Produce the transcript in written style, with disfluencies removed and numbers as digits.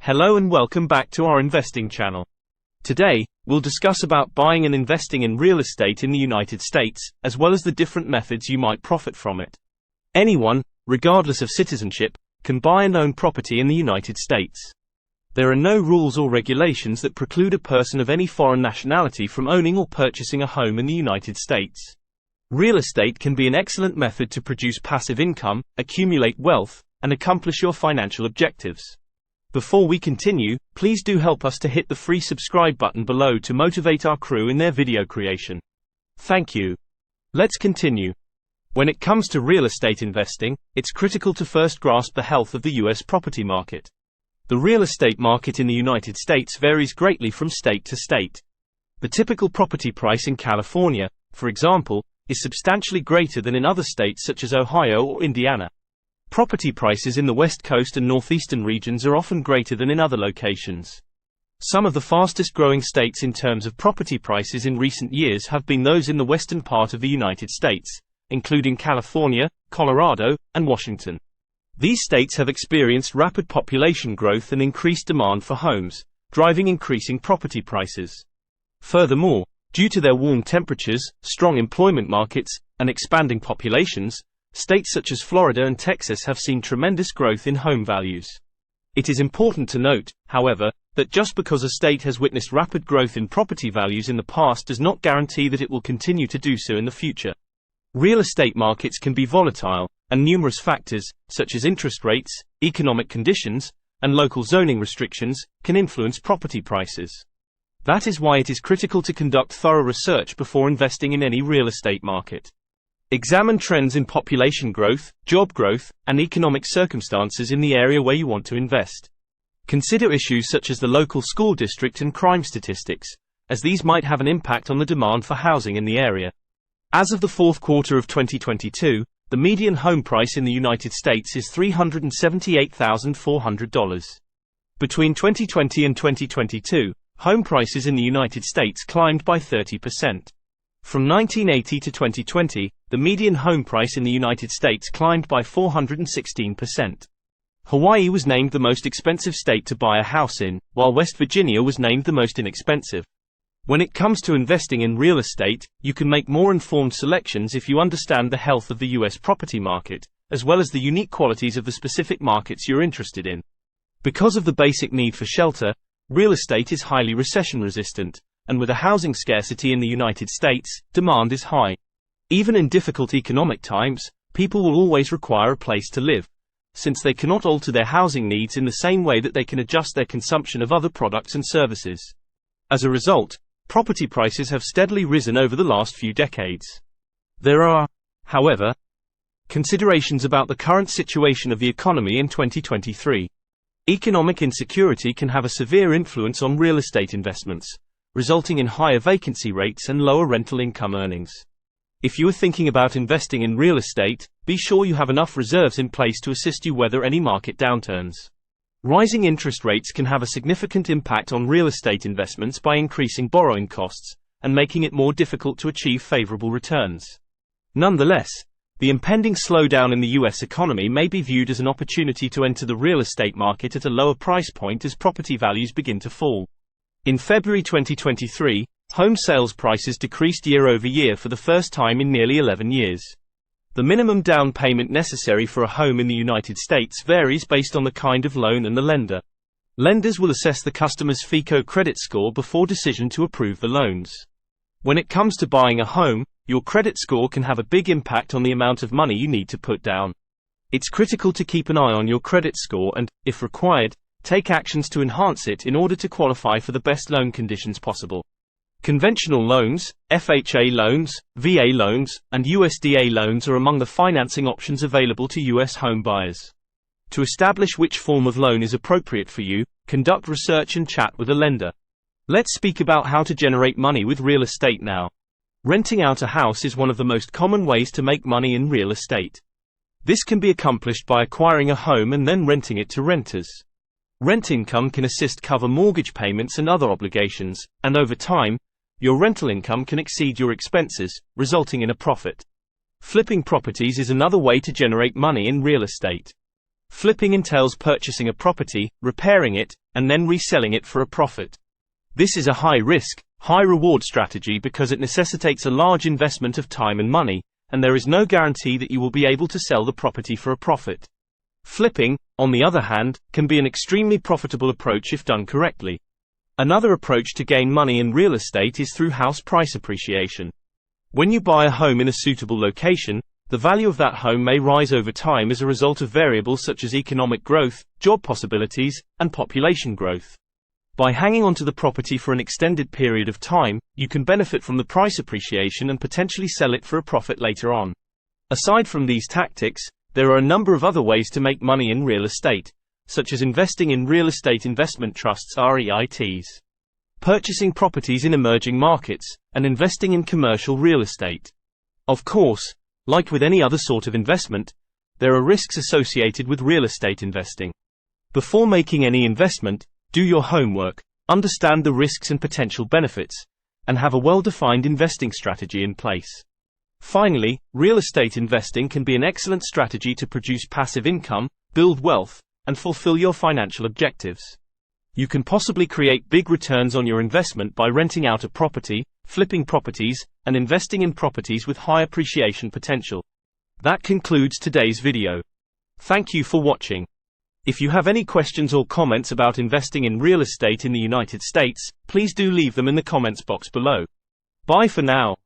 Hello and welcome back to our investing channel. Today, we'll discuss about buying and investing in real estate in the United States, as well as the different methods you might profit from it. Anyone, regardless of citizenship, can buy and own property in the United States. There are no rules or regulations that preclude a person of any foreign nationality from owning or purchasing a home in the United States. Real estate can be an excellent method to produce passive income, accumulate wealth, and accomplish your financial objectives. Before we continue, please do help us to hit the free subscribe button below to motivate our crew in their video creation. Thank you. Let's continue. When it comes to real estate investing, it's critical to first grasp the health of the US property market. The real estate market in the United States varies greatly from state to state. The typical property price in California, for example, is substantially greater than in other states such as Ohio or Indiana. Property prices in the West Coast and northeastern regions are often greater than in other locations. Some of the fastest growing states in terms of property prices in recent years have been those in the western part of the United States, including California, Colorado, and Washington. These states have experienced rapid population growth and increased demand for homes, driving increasing property prices. Furthermore, due to their warm temperatures, strong employment markets, and expanding populations, states such as Florida and Texas have seen tremendous growth in home values. It is important to note, however, that just because a state has witnessed rapid growth in property values in the past does not guarantee that it will continue to do so in the future. Real estate markets can be volatile, and numerous factors, such as interest rates, economic conditions, and local zoning restrictions, can influence property prices. That is why it is critical to conduct thorough research before investing in any real estate market. Examine trends in population growth, job growth, and economic circumstances in the area where you want to invest. Consider issues such as the local school district and crime statistics, as these might have an impact on the demand for housing in the area. As of the fourth quarter of 2022, the median home price in the United States is $378,400. Between 2020 and 2022, home prices in the United States climbed by 30%. From 1980 to 2020, the median home price in the United States climbed by 416%. Hawaii was named the most expensive state to buy a house in, while West Virginia was named the most inexpensive. When it comes to investing in real estate, you can make more informed selections if you understand the health of the US property market, as well as the unique qualities of the specific markets you're interested in. Because of the basic need for shelter, real estate is highly recession resistant, and with a housing scarcity in the United States, demand is high. Even in difficult economic times, people will always require a place to live, since they cannot alter their housing needs in the same way that they can adjust their consumption of other products and services. As a result, property prices have steadily risen over the last few decades. There are, however, considerations about the current situation of the economy in 2023. Economic insecurity can have a severe influence on real estate investments, resulting in higher vacancy rates and lower rental income earnings. If you are thinking about investing in real estate, be sure you have enough reserves in place to assist you weather any market downturns. Rising interest rates can have a significant impact on real estate investments by increasing borrowing costs and making it more difficult to achieve favorable returns. Nonetheless, the impending slowdown in the US economy may be viewed as an opportunity to enter the real estate market at a lower price point as property values begin to fall. In February 2023, home sales prices decreased year over year for the first time in nearly 11 years. The minimum down payment necessary for a home in the United States varies based on the kind of loan and the lender. Lenders will assess the customer's FICO credit score before decision to approve the loans. When it comes to buying a home, your credit score can have a big impact on the amount of money you need to put down. It's critical to keep an eye on your credit score and, if required, take actions to enhance it in order to qualify for the best loan conditions possible. Conventional loans, FHA loans, VA loans, and USDA loans are among the financing options available to US home buyers. To establish which form of loan is appropriate for you, conduct research and chat with a lender. Let's speak about how to generate money with real estate now. Renting out a house is one of the most common ways to make money in real estate. This can be accomplished by acquiring a home and then renting it to renters. Rent income can assist cover mortgage payments and other obligations, and over time, your rental income can exceed your expenses, resulting in a profit. Flipping properties is another way to generate money in real estate. Flipping entails purchasing a property, repairing it, and then reselling it for a profit. This is a high-risk, high-reward strategy because it necessitates a large investment of time and money, and there is no guarantee that you will be able to sell the property for a profit. Flipping, on the other hand, can be an extremely profitable approach if done correctly. Another approach to gain money in real estate is through house price appreciation. When you buy a home in a suitable location, the value of that home may rise over time as a result of variables such as economic growth, job possibilities, and population growth. By hanging onto the property for an extended period of time, you can benefit from the price appreciation and potentially sell it for a profit later on. Aside from these tactics, there are a number of other ways to make money in real estate, such as investing in real estate investment trusts (REITs), purchasing properties in emerging markets, and investing in commercial real estate. Of course, like with any other sort of investment, there are risks associated with real estate investing. Before making any investment, do your homework, understand the risks and potential benefits, and have a well-defined investing strategy in place. Finally, real estate investing can be an excellent strategy to produce passive income, build wealth, and fulfill your financial objectives. You can possibly create big returns on your investment by renting out a property, flipping properties, and investing in properties with high appreciation potential. That concludes today's video. Thank you for watching. If you have any questions or comments about investing in real estate in the United States, please do leave them in the comments box below. Bye for now.